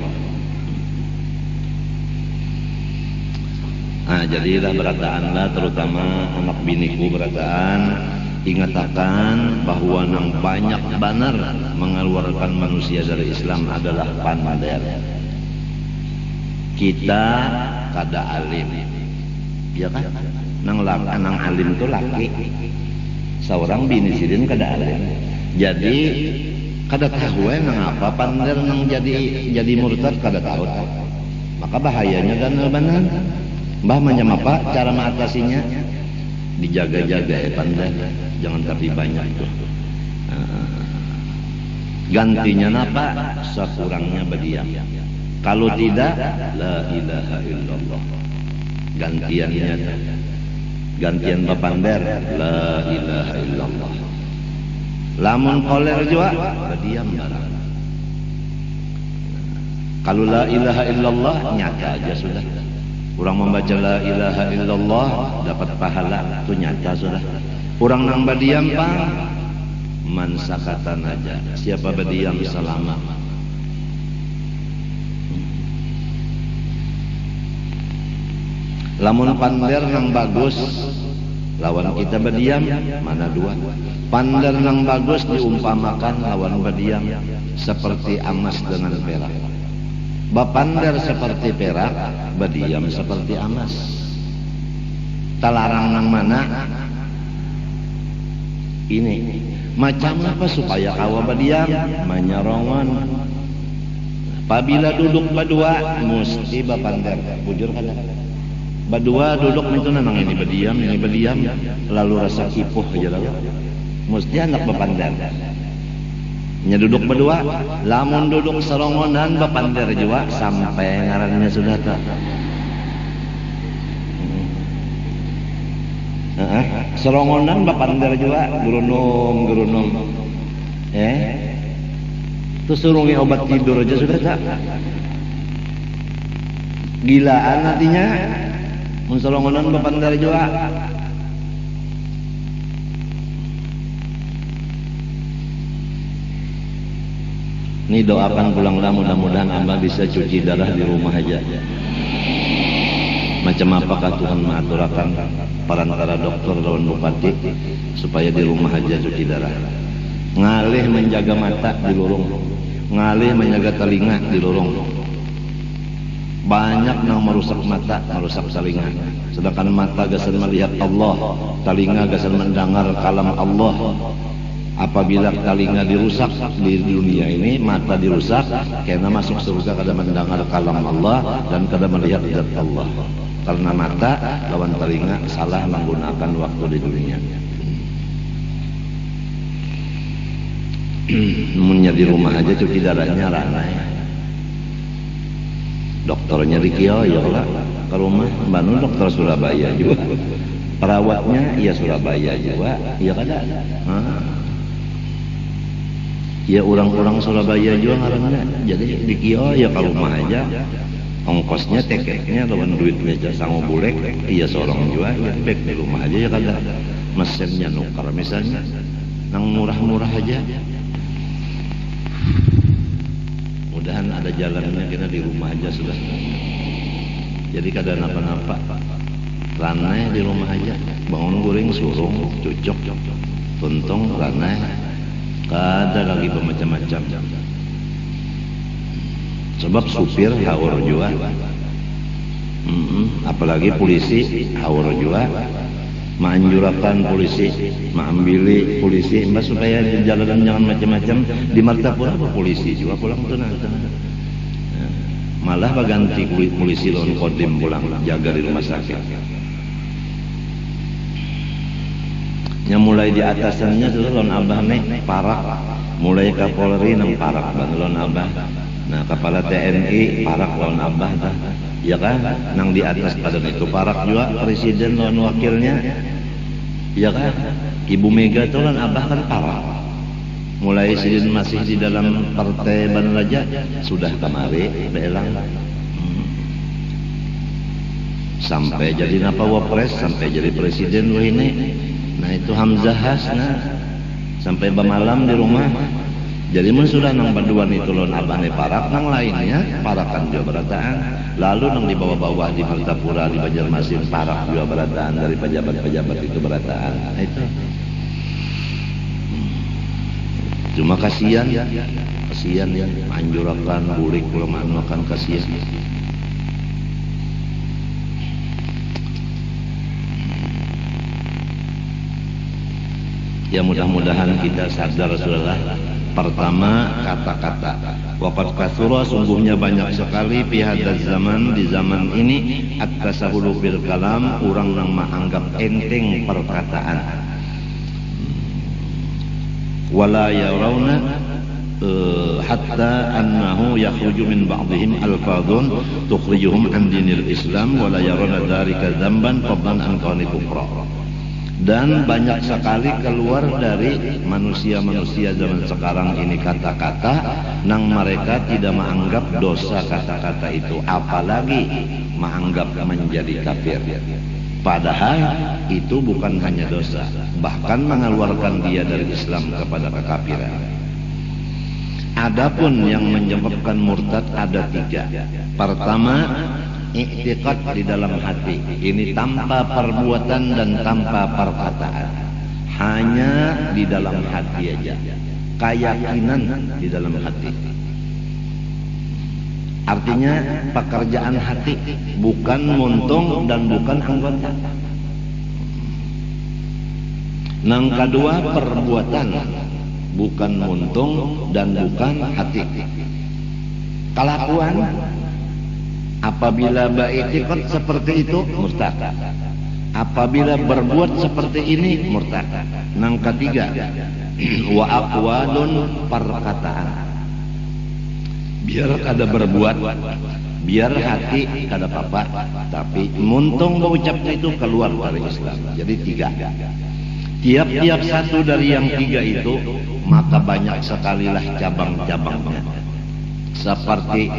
Nah jadilah berataanlah terutama anak biniku berataan ingatakan bahwa nang banyak banar mengeluarkan manusia dari Islam adalah pander. Kita kada alim, ya kan? Nang alim itu laki, seorang bini sidin kada alim. Jadi kada tahu nang apa pander nang jadi murtad kada tahu. Maka bahayanya dan benar. Mbah macam apa cara mengatasinya? Dijaga-jaga ya pandai, jangan terlalu banyak tuh. Gantinya apa? Sekurangnya berdiam. Kalau tidak, la ilaha illallah. Gantian papander, la ilaha illallah. Lamun koler juga, berdiam barang. Kalau la ilaha illallah nyata aja sudah. Orang membaca la ilaha illallah dapat pahala itu nyata sudah. Orang nang berdiam pang man sakatan aja. Siapa berdiam selama. Lamun pander nang bagus lawan kita berdiam mana dua. Pander nang bagus diumpamakan lawan berdiam seperti emas dengan perak. Bapander seperti perak, berdiam seperti emas. Talarang nang mana? Ini macam apa supaya kawa berdiam? Menyerongan. Apabila duduk berdua, mesti bapander. Bujur kan? Berdua duduk itu nang ini berdiam, lalu rasa kipuh aja lalu. Mesti anak bapander. nya duduk berdua, lamun duduk serongonan bapandir jua sampai ngarannya sudah tak. Serongonan bapandir jua gerunum. Terus surungi obat tidur aja sudah tak. Gilaan nantinya, mun serongonan bapandir jua. Ini doakan pulanglah mudah-mudahan Amba bisa cuci darah di rumah aja. Macam apakah Tuhan mengaturakan perantara dokter lawan bupati supaya di rumah aja cuci darah. Ngalih menjaga mata di lorong, ngalih menjaga telinga di lorong. Banyak yang merusak mata, merusak telinga. Sedangkan mata gasan melihat Allah, telinga gasan mendengar kalam Allah. Apabila telinga dirusak di dunia ini, mata dirusak, karena masuk surga kada mendengar kalam Allah dan kada melihat zat Allah. Karena mata lawan telinga salah menggunakan waktu di dunia. Munnya di rumah aja cuci darahnya ranai. Dokternya di Kiyo, ya lah ke rumah. Banu dokter Surabaya juga. Perawatnya ya Surabaya juga, ya kada. Ya orang-orang Surabaya juga ngarannya. Jadi di Kiyo ya ke rumah aja. Ongkosnya, tiketnya, lawan duitnya aja sanggup bulek. Iya seorang juga ya baik di rumah aja ya kada. Mesinnya nukar misalnya. Nang murah-murah aja. Mudahan ada jalannya kita di rumah aja sudah. Jadi kada napa-napa. Ranai di rumah aja. Bangun goreng surung, cucok, tuntong, ranai. Kada lagi bermacam-macam. Sebab supir haur juga. Apalagi polisi haur juga. Menganjurkan polisi, mengambil polisi, mbak supaya di jalanan jangan macam-macam. Di Martapura apa polisi juga pulang tenang. Malah baganti polisi lawan kodim pulang jaga di rumah sakit. Yang mulai di atasannya itu lawan abah nih parak, mulai Kapolri nang parak lawan abah. Nah kepala TNI parak lawan abah dah. Ya kan, nang di atas pada itu parak juga presiden lawan wakilnya. Ya kan, Ibu Mega itu lawan abah kan parak. Mulai sidin masih di dalam partai Banraja sudah kemari belang. Sampai jadi napa wapres, sampai jadi presiden wah ini. Nah itu Hamzah Hasna sampai bemalam di rumah. Jadi mun sudah nang baduan itu lawan abah ne parak, nang lainnya parakan juga berataan. Lalu nang di bawah-bawah di Martapura di Banjarmasin parak juga berataan dari pejabat-pejabat itu berataan. Nah, itu. Cuma kasihan ya, anjurakan bulik ulama akan kasihan. Ya mudah-mudahan kita sadar Rasulullah. Pertama kata-kata. Waqad kasura sungguhnya banyak sekali fi hadzal zaman di zaman ini at-tasahulu fil kalam orang yang menganggap enteng perkataan. Wala yarawna hatta annahu yakhruju min ba'dihim alfadhun tukhrijuhum an dinil Islam wala yarawna dzalika dzamban fadlan an kauni kufra. Dan banyak sekali keluar dari manusia-manusia zaman sekarang ini kata-kata nang mereka tidak menganggap dosa kata-kata itu, apalagi menganggap menjadi kafir. Padahal itu bukan hanya dosa, bahkan mengeluarkan dia dari Islam kepada kekafiran. Adapun yang menyebabkan murtad ada 3. Pertama, i'tiqad di dalam hati. Ini tanpa perbuatan dan tanpa perkataan. Hanya di dalam hati aja. Keyakinan di dalam hati. Artinya pekerjaan hati, bukan muntung dan bukan anggota. Nang kedua perbuatan, bukan muntung dan bukan hati. Kelakuan apabila ba'itiqad seperti itu murtad. Apabila berbuat seperti ini murtad. Nang ketiga wa aqwalun perkataan. Biar kada berbuat, biar hati kada apa-apa, tapi muntung mengucapnya itu keluar dari Islam. Jadi 3. Tiap-tiap satu dari yang 3 itu maka banyak sekalilah cabang-cabangnya. Seperti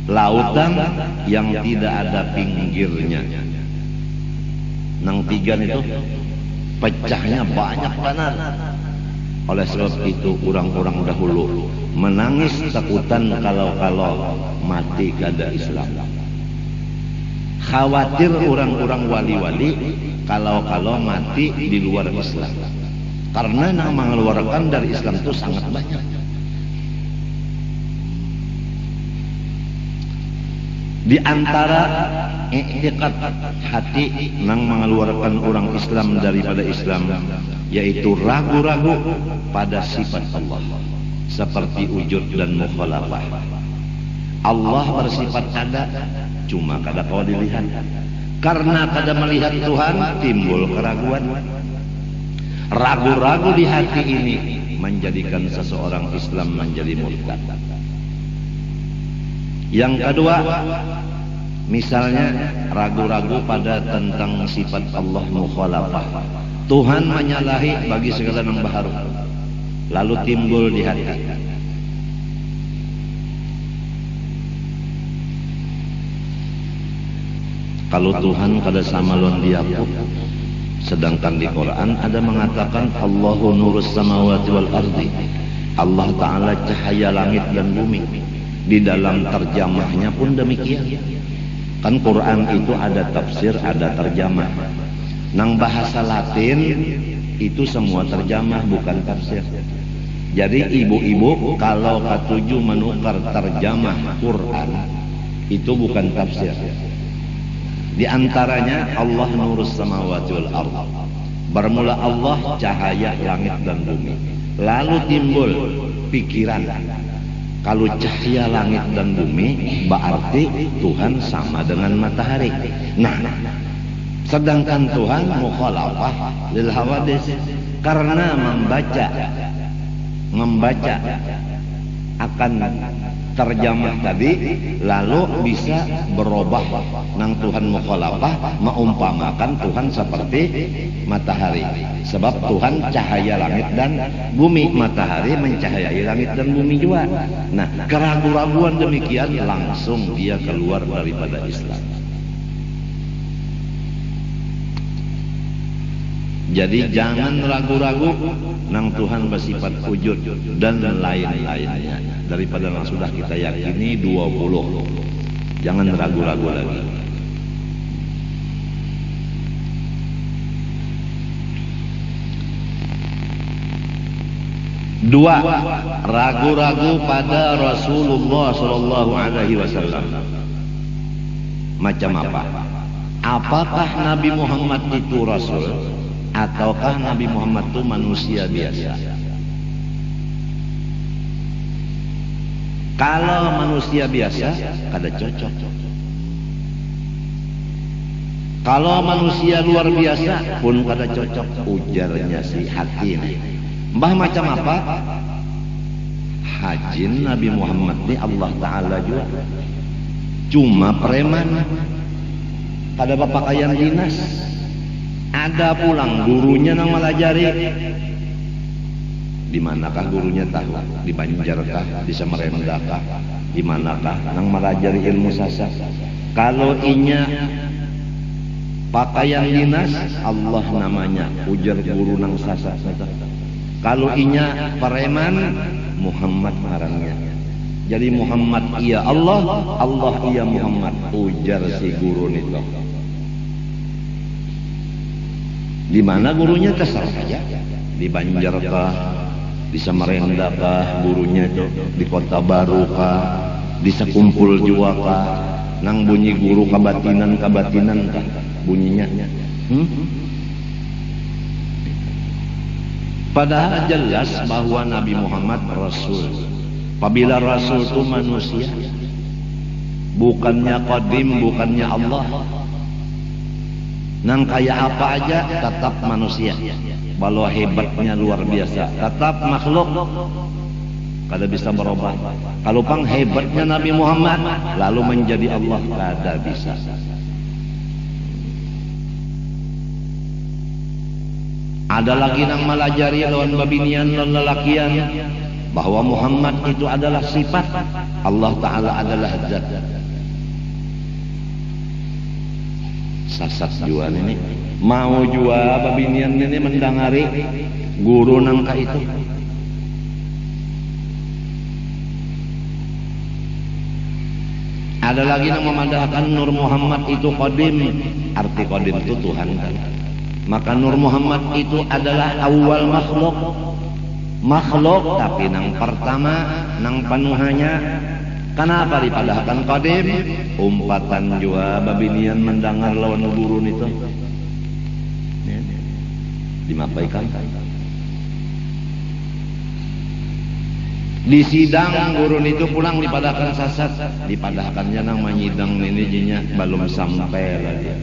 lautan yang tidak ada pinggirnya. Nang 3 itu pecahnya banyak benar. Oleh sebab itu orang-orang dahulu menangis takutan kalau mati kada Islam. Khawatir orang-orang wali-wali kalau mati di luar Islam. Karena yang mengeluarkan dari Islam itu sangat banyak. Di antara i'tiqad hati yang mengeluarkan orang Islam daripada Islam, yaitu ragu-ragu pada sifat Allah, seperti wujud dan mukhalafah. Allah bersifat ada, cuma kada kau dilihat. Karena kada melihat Tuhan, timbul keraguan. Ragu-ragu di hati ini menjadikan seseorang Islam menjadi murtad. Yang kedua, misalnya ragu-ragu pada tentang sifat Allah mukhalafah. Tuhan menyalahi bagi segala yang baharu, lalu timbul di hati. Kalau Tuhan kada sama lawan diaku, sedangkan di Quran ada mengatakan Allahu nurus samawati wal ardi. Allah Ta'ala cahaya langit dan bumi. Di dalam terjemahnya pun demikian. Kan Quran itu ada tafsir, ada terjemah. Nang bahasa Latin itu semua terjemah, bukan tafsir. Jadi ibu-ibu kalau katuju menukar terjemah Quran, itu bukan tafsir. Di antaranya Allah nurus samawati wal ardh. Bermula Allah cahaya langit dan bumi. Lalu timbul pikiran, kalau cahaya langit dan bumi berarti Tuhan sama dengan matahari. Nah, sedangkan Tuhan mukhalafah lil hawadis, karena membaca akan terjemah tadi, lalu bisa berubah nang Tuhan mukhalafah, meumpamakan Tuhan seperti matahari. Sebab Tuhan cahaya langit dan bumi, matahari mencahayai langit dan bumi juga. Nah, keraguan-raguan demikian langsung dia keluar daripada Islam. Jadi jangan ragu-ragu nang Tuhan bersifat wujud dan lain-lainnya daripada yang sudah kita yakini 20. Jangan ragu-ragu lagi. Dua, ragu-ragu pada Rasulullah Sallallahu Alaihi Wasallam. Macam apa? Apakah Nabi Muhammad itu Rasul, ataukah Nabi Muhammad itu manusia biasa? Kalau manusia biasa, kada cocok. Kalau manusia luar biasa pun kada cocok, ujarnya si hati ini. Mbah macam apa? Hajin Nabi Muhammad ini Allah Ta'ala juga cuma preman, kada berpakaian dinas. Ada pulang gurunya nang melajari. Di manakah gurunya tahu? Di Banjarkah? Di Samarinda-kah? Di manakah nang melajari ilmu sasar? Kalau inya pakaian dinas, Allah namanya, ujar guru nang sasar. Kalau inya preman, Muhammad marangnya. Jadi Muhammad iya Allah, Allah iya Muhammad, ujar si guru itu. Di mana gurunya terserah saja. Di Banjarkah, di Samarinda-kah gurunya itu, di Kota Baru kah, di Sekumpul juga kah, nang bunyi guru kabatinan kah bunyinya. Padahal jelas bahwa Nabi Muhammad Rasul. Apabila Rasul itu manusia, bukannya qadim, bukannya Allah. Nang kaya apa aja tetap manusia. walau hebatnya luar biasa, tetap makhluk kada bisa berubah. Kalau pang hebatnya Nabi Muhammad lalu menjadi Allah, kada bisa. Ada lagi nang malajari lawan babinian lawan lelakian bahwa Muhammad itu adalah sifat, Allah Ta'ala adalah zat. Sasat juan ini mau jua babinian ini mendangari guru nangka itu. Ada lagi yang memadahkan Nur Muhammad itu qadim. Arti qadim itu Tuhan kan. Maka Nur Muhammad itu adalah awal makhluk. Makhluk tapi nang pertama, nang panuhanya. Kenapa dipadahkan qadim? Umpatan jua babinian mendengar lawan gurun itu. Dimapaikan. Di sidang gurun itu pulang dipadahkan sasat, dipadahkannya nang menyidang ini jinya belum sampai lagi.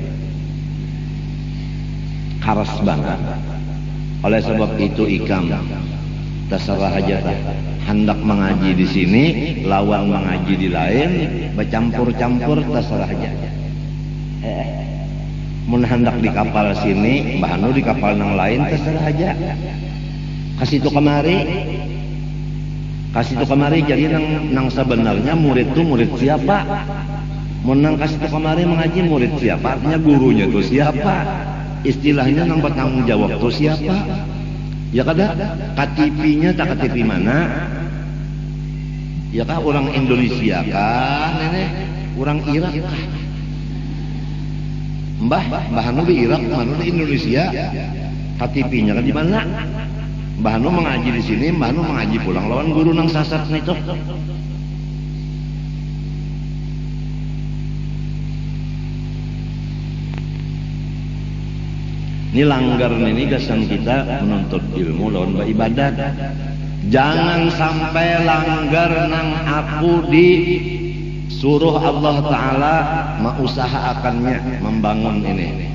Karas banget. Oleh sebab itu ikam terserah aja hendak mengaji di sini, lawan mengaji di lain, bercampur-campur terserah aja. Mun hendak di kapal sini, bahanu di kapal nang lain terserah aja. Kasih itu kemari, jadi nang sebenarnya murid itu murid siapa? Mun nang kasih itu kemari mengaji murid siapa? Artinya gurunya itu siapa? Istilahnya nang bertanggung jawab itu siapa? Ya kada, KTP-nya tak KTP mana? Ya kah orang Indonesia kah nenek? Orang Irak kah? Mbah anu di Irak, mana di Indonesia? KTP-nya kan di mana? Mbah anu mengaji di sini, mbah anu mengaji pulang lawan guru nang sasat itu. Ini langgar ini gasan kita menuntut ilmu lawan beribadat. Jangan sampai langgar nang aku disuruh Allah Ta'ala mengusahakannya membangun ini.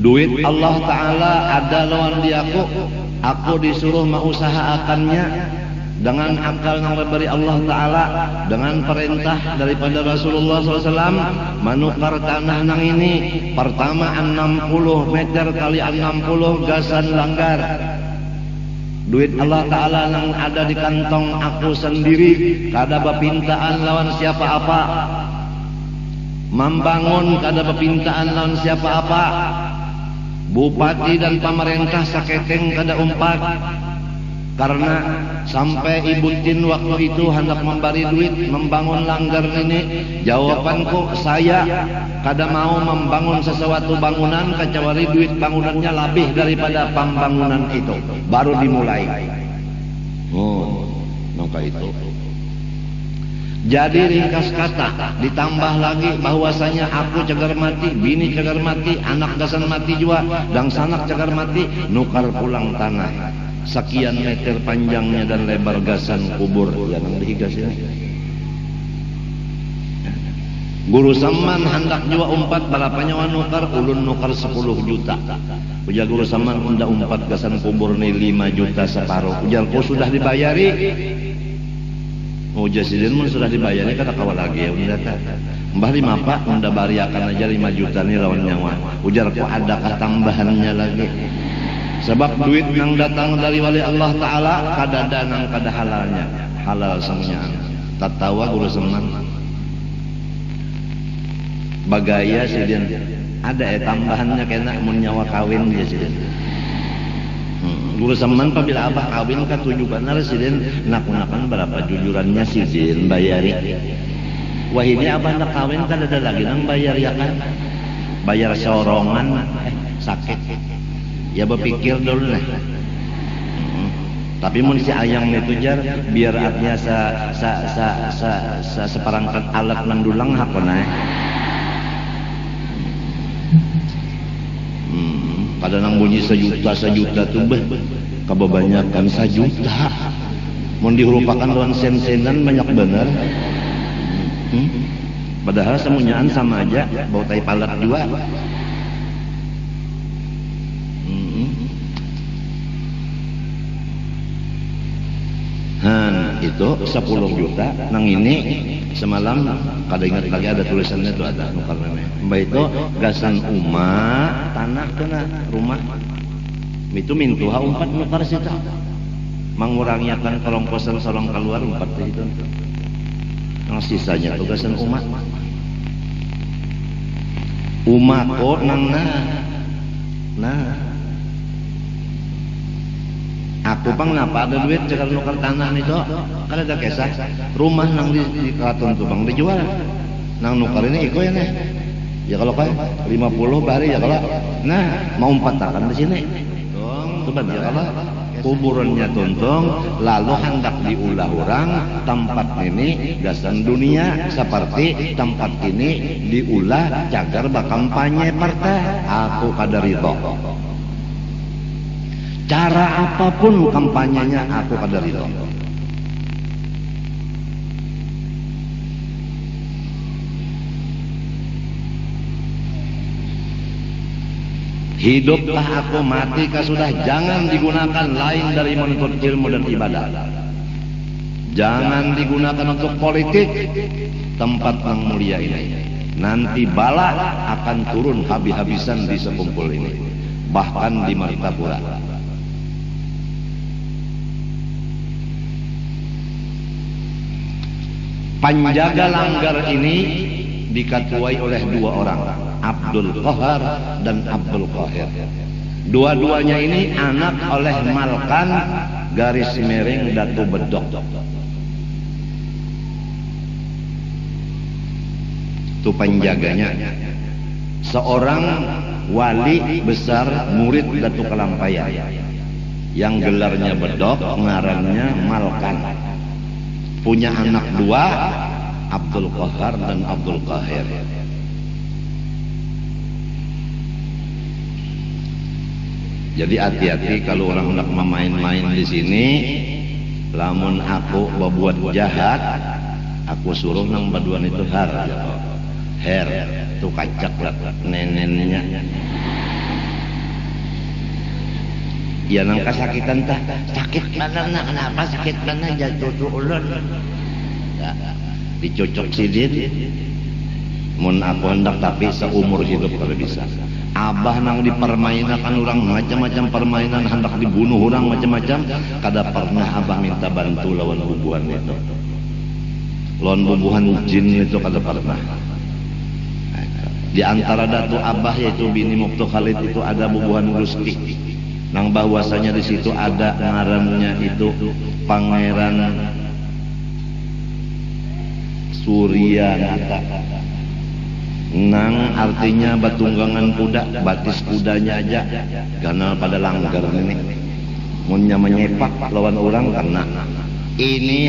Duit Allah Ta'ala ada lawan di aku disuruh mengusahakannya dengan akal yang diberi Allah Ta'ala, dengan perintah daripada Rasulullah SAW menukar tanah nang ini. Pertama 60 meter kali 60 gasan langgar. Duit Allah Ta'ala yang ada di kantong aku sendiri, kada bepintaan lawan siapa apa. Membangun kada bepintaan lawan siapa apa. Bupati dan pemerintah saketeng kada umpat. Karena sampai Ibu Tin waktu itu hendak memberi duit membangun langgar ini, jawabanku saya kada mau membangun sesuatu bangunan kecuali duit bangunannya lebih daripada pembangunan itu baru dimulai. Maka itu. Jadi ringkas kata ditambah lagi bahwasanya aku cagar mati, bini cagar mati, anak gasan mati juga, dan sanak cagar mati, nukar pulang tanah. Sekian meter panjangnya dan lebar gasan kubur yang dihigas ini. Guru Saman hendak juga umpat balapanya nukar, ulun nukar 10 juta. Ujar Guru Saman hendak umpat gasan kubur ni 5 juta separuh. Ujar kau sudah dibayari. Ujar sidin mun sudah dibayari kata kawal lagi ya udah tak. Mbah lima pak unda bariakan aja 5 juta ni lawan nyawa. Ujar kau adakah tambahannya lagi? Sebab duit yang datang dari wali Allah Ta'ala kadada nang kada halalnya, halal semuanya. Tatawa Guru Saman bagaya sidin ada tambahannya kena mun nyawa kawin dia sidin. Guru Saman apabila abah kawin ka 7 benar sidin nak-nakan berapa jujurannya sidin bayari. Wah ini abah nak kawin kan ada lagi nang bayar ya kan, bayar sorongan sakit. Ya berpikir dulu lah. Tapi mun si ayang itu jar biar artinya seperangkat alat mendulang hakona. Pada nang bunyi sejuta tuh kebanyakan 1 juta. Mun dirupakan lawan sen-senan banyak bener. Padahal semuanyaan sama aja, bau tai palat juga. itu 10 juta nang ini semalam kada ingat lagi ada tulisannya tuh ada nukar namanya mbak itu gasan tanah kena rumah itu mintuha 4 nukar situ mengurangi akan kolong kosan solong keluar 4 itu yang sisanya tuh gasan kok nang nah aku pang napa ada duit cekal nukar tanah itu kan ada kesah rumah nang di keraton tuh bang dijual nang nukar ini iko ya nih ya kalau kan 50 bari ya kalau nah mau 4 takan di sini dong tuh ya kalau kuburannya tuntung lalu hendak diulah orang tempat ini gasan dunia seperti tempat ini diulah cagar bakampanye partai aku kada ridho cara apapun kampanyenya aku kada ridho hiduplah aku mati kah sudah jangan digunakan lain dari menuntut ilmu dan ibadah jangan digunakan untuk politik tempat yang mulia ini nanti bala akan turun habis-habisan di sekumpul ini bahkan di Martapura penjaga langgar ini diketuai oleh 2 orang Abdul Qahar dan Abdul Qahir dua-duanya ini anak oleh Malkan garis miring Datu Bedok itu penjaganya seorang wali besar murid Datu Kalampayan yang gelarnya Bedok ngarannya Malkan punya anak 2 Abdul Qahar dan Abdul Qahir jadi hati-hati kalau orang hendak memain-main di sini lamun aku berbuat jahat aku suruh nang baduan itu her itu kacak lah nenennya ya nang kesakitan tah sakit mana nak kenapa sakit mana jatuh ulun dicocok sidin mun aku hendak tapi seumur hidup kalau bisa abah nang dipermainkan orang macam-macam permainan hendak dibunuh orang macam-macam kada pernah abah minta bantu lawan bubuhan itu lawan bubuhan jin itu kada pernah di antara datu abah yaitu bini Muktu Khalid itu ada bubuhan Gusti nang bahwasanya di situ ada ngarannya itu Pangeran Surya Nata nang artinya batunggangan kuda batis kudanya aja karena pada langgar ini munnya menyepak lawan orang karena ini